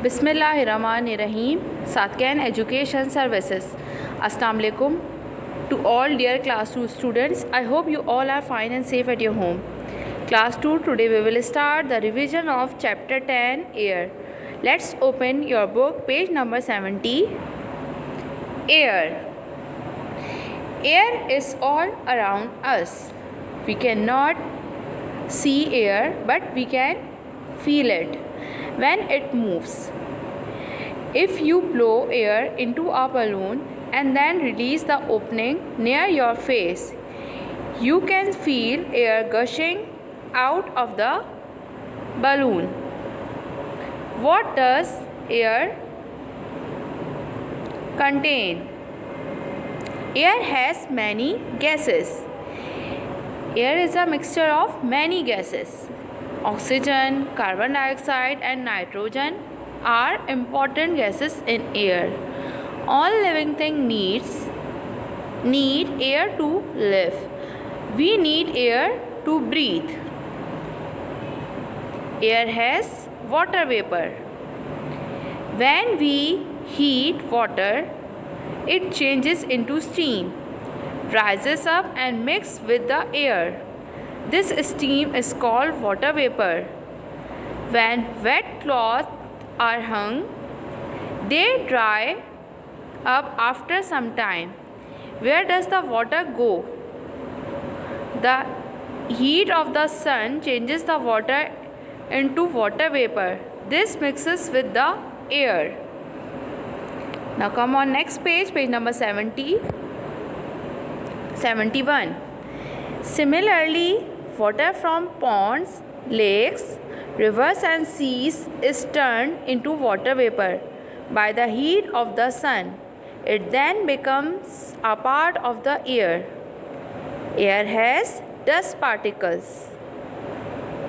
Bismillahirrahmanirrahim. Satkan Education Services. Assalamu alaikum to all dear class 2 students. I hope you all are fine and safe at your home. Class 2, today we will start the revision of chapter 10 air. Let's open your book, page number 70. Air. Air is all around us. We cannot see air, but we can feel it when it moves. If you blow air into a balloon and then release the opening near your face, you can feel air gushing out of the balloon. What does air contain? Air has many gases. Air is a mixture of many gases. Oxygen, carbon dioxide and nitrogen are important gases in air. All living things need air to live. We need air to breathe. Air has water vapor. When we heat water, it changes into steam, rises up and mixes with the air. This steam is called water vapor. When wet cloths are hung, they dry up after some time. Where does the water go? The heat of the sun changes the water into water vapor. This mixes with the air. Now come on next page, page number 70. 71. Similarly, water from ponds, lakes, rivers and seas is turned into water vapor by the heat of the sun. It then becomes a part of the air. Air has dust particles.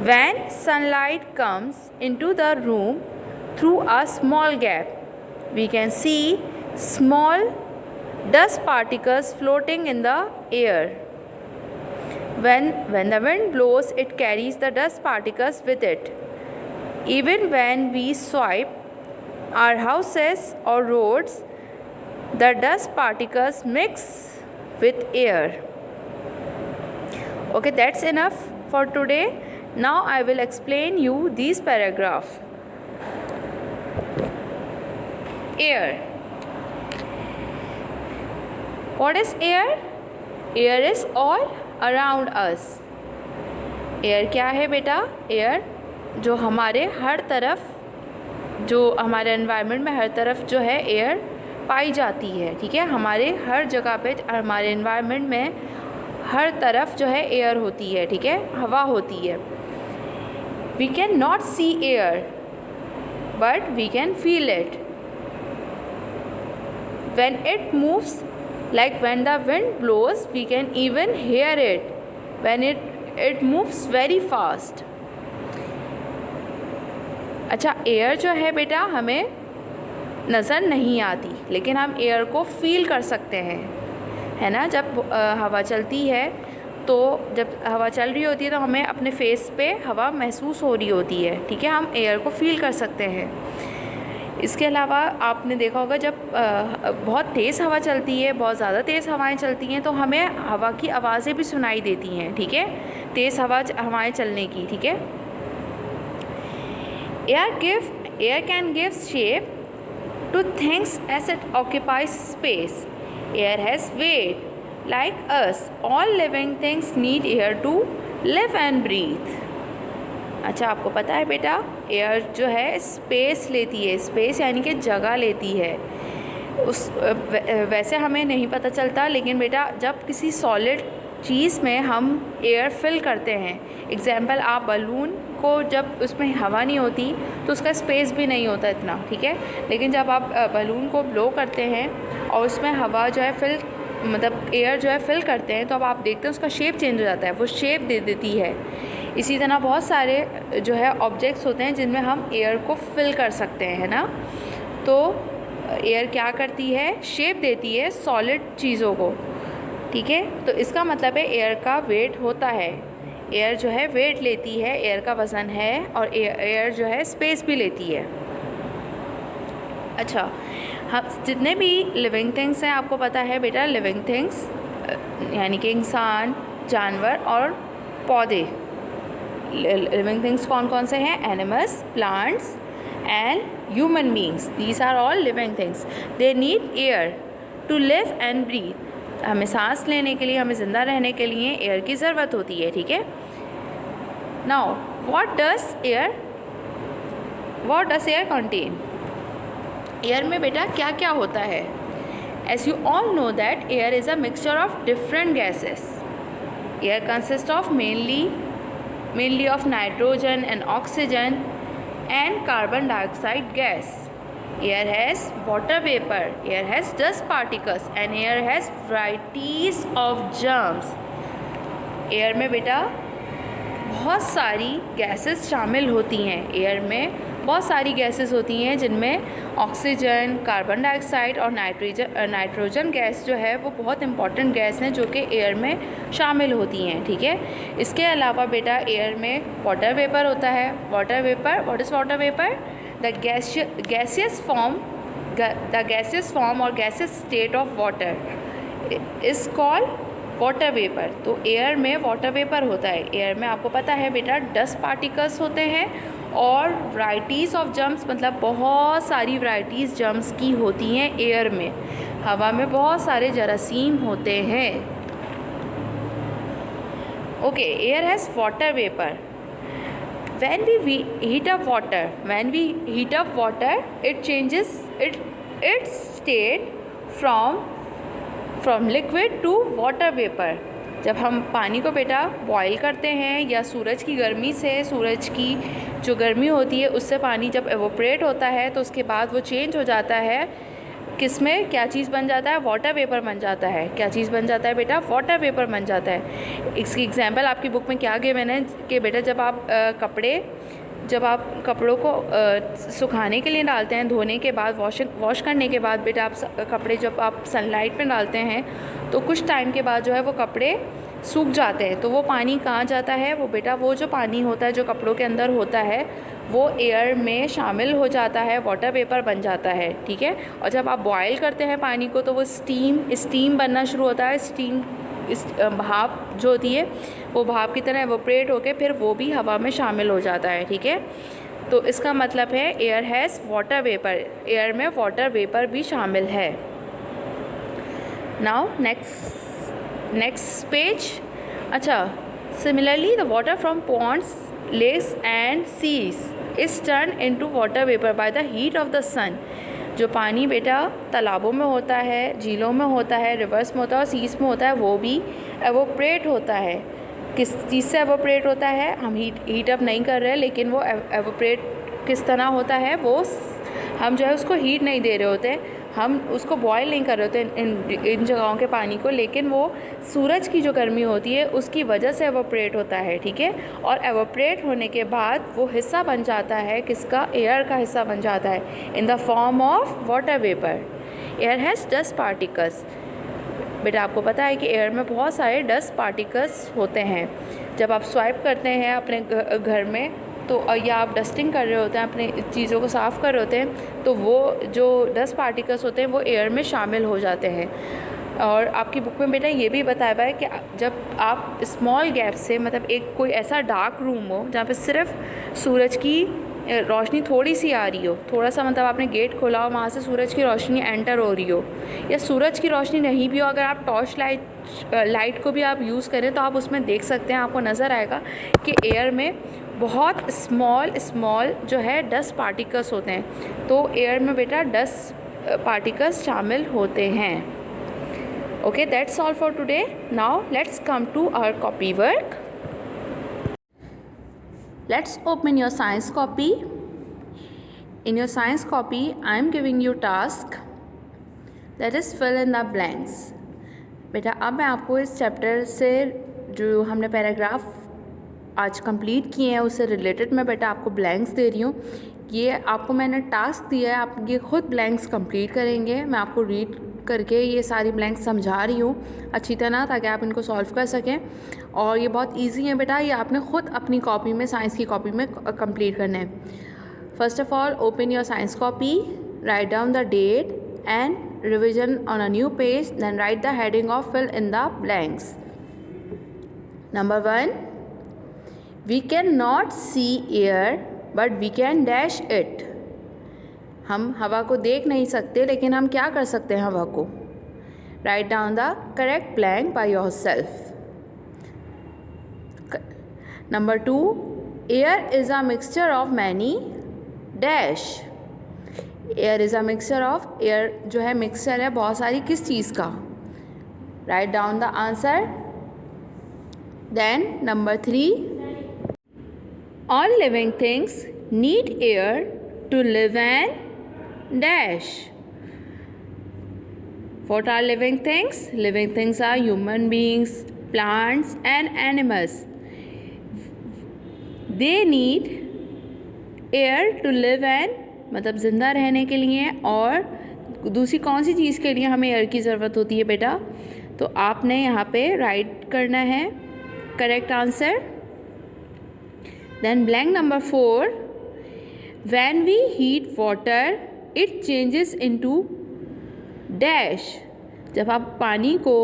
When sunlight comes into the room through a small gap, we can see small dust particles floating in the air. When the wind blows, it carries the dust particles with it. Even when we sweep our houses or roads, the dust particles mix with air. Okay, that's enough for today. Now I will explain you these paragraphs. Air. What is air? Air is all around us. Air क्या है बेटा? Air जो हमारे हर तरफ, जो हमारे environment में हर तरफ जो है एयर पाई जाती है. ठीक है, हमारे हर जगह पे हमारे एनवायरनमेंट में हर तरफ जो है एयर होती है. ठीक है, हवा होती है. We can not see air but we can feel it. When it moves, like when the wind blows, we can even hear it when it moves very fast. अच्छा, एयर जो है बेटा हमें नज़र नहीं आती, लेकिन हम एयर को फील कर सकते हैं, है ना. जब हवा चलती है, तो जब हवा चल रही होती है तो हमें अपने फेस पे हवा महसूस हो रही होती है. ठीक है, हम एयर को फील कर सकते हैं. इसके अलावा आपने देखा होगा जब बहुत तेज़ हवा चलती है, बहुत ज़्यादा तेज़ हवाएं चलती हैं, तो हमें हवा की आवाज़ें भी सुनाई देती हैं. ठीक है, तेज़ हवाएं चलने की. ठीक है. Air can give shape to things as it occupies space. Air has weight like us. All living things need air to live and breathe. अच्छा, आपको पता है बेटा एयर जो है स्पेस लेती है. स्पेस यानी कि जगह लेती है. वैसे हमें नहीं पता चलता, लेकिन बेटा जब किसी सॉलिड चीज़ में हम एयर फिल करते हैं, एग्जाम्पल आप बलून को, जब उसमें हवा नहीं होती तो उसका स्पेस भी नहीं होता इतना. ठीक है, लेकिन जब आप बलून को ब्लो करते हैं और उसमें हवा जो है मतलब एयर जो है फिल करते हैं, तो अब आप देखते हैं उसका शेप चेंज हो जाता है, वो शेप दे देती है. इसी तरह बहुत सारे जो है ऑब्जेक्ट्स होते हैं जिनमें हम एयर को फिल कर सकते हैं, है ना. तो एयर क्या करती है? शेप देती है सॉलिड चीज़ों को. ठीक है, तो इसका मतलब है एयर का वेट होता है. एयर जो है वेट लेती है, एयर का वज़न है, और एयर जो है स्पेस भी लेती है. अच्छा, हम जितने भी लिविंग थिंग्स हैं आपको पता है बेटा, लिविंग थिंग्स यानी कि इंसान, जानवर और पौधे। लिविंग थिंग्स कौन कौन से हैं? Animals, plants and human beings, these are all living things. They need air to live and breathe. हमें सांस लेने के लिए, हमें ज़िंदा रहने के लिए एयर की ज़रूरत होती है, ठीक है। Now what does air contain? Air में बेटा क्या क्या होता है? As you all know that air is a mixture of different gases. Air consist of mainly of nitrogen and oxygen and carbon dioxide gas. Air has water vapor, air has dust particles and air has varieties of germs. Air में बेटा बहुत सारी gases शामिल होती हैं। Air में बहुत सारी गैसेस होती हैं जिनमें ऑक्सीजन, कार्बन डाइऑक्साइड और नाइट्रोजन गैस जो है वो बहुत इंपॉर्टेंट गैस हैं जो कि एयर में शामिल होती हैं, ठीक है। इसके अलावा बेटा एयर में वाटर वेपर होता है। Water vapour, what is water vapour? The gaseous form और gaseous state of water is called water vapour. तो एयर में वाटर वेपर होता है। एयर में आपको पता है बेटा डस्ट पार्टिकल्स होते हैं और वैराइटीज़ ऑफ जर्म्स, मतलब बहुत सारी वैराइटीज़ जर्म्स की होती हैं एयर में। हवा में बहुत सारे जरासीम होते हैं। Okay, air has water vapour. when we heat up water it changes its state from liquid to water vapor। जब हम पानी को बेटा बॉईल करते हैं या सूरज की गर्मी से, सूरज की जो गर्मी होती है उससे पानी जब एवोपरेट होता है तो उसके बाद वो चेंज हो जाता है किस में, क्या चीज़ बन जाता है? वाटर वेपर बन जाता है। क्या चीज़ बन जाता है बेटा? वाटर वेपर बन जाता है। इसकी एग्जांपल आपकी बुक में क्या गिवन है कि बेटा जब आप कपड़ों को सुखाने के लिए डालते हैं, धोने के बाद, वॉश करने के बाद बेटा आप कपड़े जब आप सनलाइट में डालते हैं तो कुछ टाइम के बाद जो है वो कपड़े सूख जाते हैं। तो वो पानी कहाँ जाता है? वो बेटा वो जो पानी होता है जो कपड़ों के अंदर होता है वो एयर में शामिल हो जाता है, वाटर वेपर बन जाता है, ठीक है। और जब आप बॉयल करते हैं पानी को तो वो स्टीम बनना शुरू होता है। इस भाप जो होती है वो भाप की तरह एवोपरेट होकर फिर वो भी हवा में शामिल हो जाता है, ठीक है। तो इसका मतलब है air has water vapour, air में वाटर वेपर भी शामिल है। Now next page. अच्छा, similarly the water from ponds, lakes and seas is turn into water vapour by the heat of the sun. जो पानी बेटा तालाबों में होता है, झीलों में होता है, रिवर्स में होता है और सीज में होता है, वो भी एवोपरेट होता है। किस चीज़ से एवोपरेट होता है? हम हीट अप नहीं कर रहे हैं, लेकिन वो एवोपरेट किस तरह होता है? वो हम जो है उसको हीट नहीं दे रहे होते, हम उसको बॉयल नहीं कर रहे होते इन जगहों के पानी को, लेकिन वो सूरज की जो गर्मी होती है उसकी वजह से एवोपरेट होता है, ठीक है। और एवोपरेट होने के बाद वो हिस्सा बन जाता है किसका? एयर का हिस्सा बन जाता है in the form of water vapour. Air has dust particles. बेटा आपको पता है कि एयर में बहुत सारे डस्ट पार्टिकल्स होते हैं। जब आप स्वाइप करते हैं अपने घर में तो या आप डस्टिंग कर रहे होते हैं, अपने चीज़ों को साफ़ कर रहे होते हैं, तो वो जो डस्ट पार्टिकल्स होते हैं वो एयर में शामिल हो जाते हैं। और आपकी बुक में बेटा ये भी बताया हुआ है कि जब आप स्मॉल गैप से, मतलब एक कोई ऐसा डार्क रूम हो जहाँ पे सिर्फ सूरज की रोशनी थोड़ी सी आ रही हो, थोड़ा सा, मतलब आपने गेट खोला हो, वहाँ से सूरज की रोशनी एंटर हो रही हो, या सूरज की रोशनी नहीं भी हो, अगर आप टॉर्च लाइट को भी आप यूज़ करें तो आप उसमें देख सकते हैं, आपको नज़र आएगा कि एयर में बहुत स्मॉल जो है डस्ट पार्टिकल्स होते हैं। तो एयर में बेटा डस्ट पार्टिकल्स शामिल होते हैं। Okay, that's all for today. Now let's come to our copy work. Let's open your science copy. In your science copy, I am giving you task that is fill in the blanks. बेटा अब मैं आपको इस chapter से जो हमने paragraph आज complete किए हैं उससे रिलेटेड मैं बेटा आपको ब्लैंक्स दे रही हूँ। ये आपको मैंने टास्क दिया है, आप ये खुद ब्लैंक्स कंप्लीट करेंगे। मैं आपको रीड करके ये सारी ब्लैंक्स समझा रही हूँ अच्छी तरह ताकि आप इनको सॉल्व कर सकें। और ये बहुत इजी है बेटा, ये आपने ख़ुद अपनी कॉपी में, साइंस की कॉपी में कंप्लीट करना है। First of all open your science copy. write down the date and revision on a new page, then write the heading of fill in the blanks. Number 1, we cannot see air but we can dash it. हम हवा को देख नहीं सकते लेकिन हम क्या कर सकते हैं हवा को. Write down the correct blank by yourself. Number 2, air is a mixture of many dash. Air is a mixture of, air जो है मिक्सचर है बहुत सारी किस चीज़ का. Write down the answer. Then number 3, all living things need air to live and dash. What are living things? Living things are human beings, plants and animals. They need air to live and, मतलब ज़िंदा रहने के लिए. और दूसरी कौन सी चीज़ के लिए हमें एयर की ज़रूरत होती है बेटा? तो आपने यहाँ पे राइट करना है correct answer. Then blank number 4, when we heat water it changes into dash. जब आप पानी को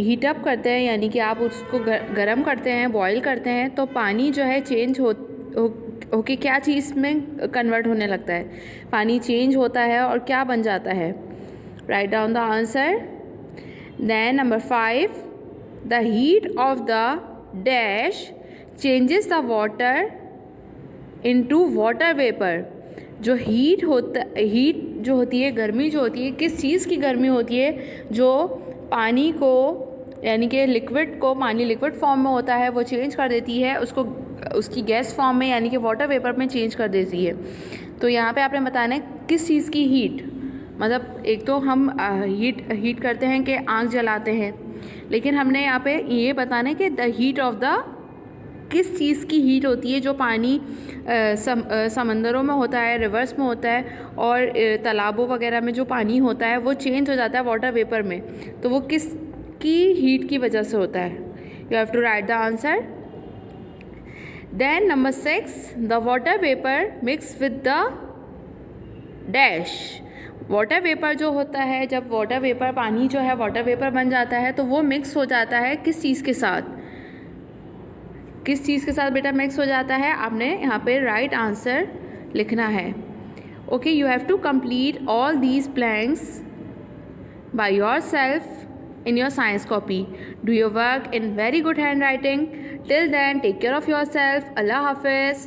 हीट अप करते हैं यानी कि आप उसको गर्म करते हैं, बॉईल करते हैं, तो पानी जो है चेंज होके क्या चीज़ में कन्वर्ट होने लगता है. पानी चेंज होता है और क्या बन जाता है. Write down the answer. Then number 5, the heat of the dash changes the water into water vapour. जो हीट जो होती है, गर्मी जो होती है, किस चीज़ की गर्मी होती है? जो पानी को यानी कि लिक्विड को, पानी लिक्विड फॉर्म में होता है वो चेंज कर देती है, उसको उसकी गैस फॉर्म में यानी कि वाटर वेपर में चेंज कर देती है. तो यहाँ पे आपने बताना है किस चीज़ की हीट. मतलब एक तो हम हीट करते हैं कि आग जलाते हैं, लेकिन हमने यहाँ पे ये बताना है कि द हीट ऑफ द, किस चीज़ की हीट होती है जो पानी समंदरों में होता है, रिवर्स में होता है, और तालाबों वगैरह में जो पानी होता है वो चेंज हो जाता है वाटर वेपर में. तो वो किस की हीट की वजह से होता है. You have to write the answer. Then number 6, the water vapour mix with the dash. Water vapour जो होता है, जब वाटर वेपर, पानी जो है वाटर वेपर बन जाता है तो वो मिक्स हो जाता है किस चीज़ के साथ? किस चीज़ के साथ बेटा मिक्स हो जाता है? आपने यहाँ पे राइट आंसर लिखना है. Okay, you have to complete all these blanks by yourself in your science copy. Do your work in very good handwriting. Till then, take care of yourself. Allah Hafiz.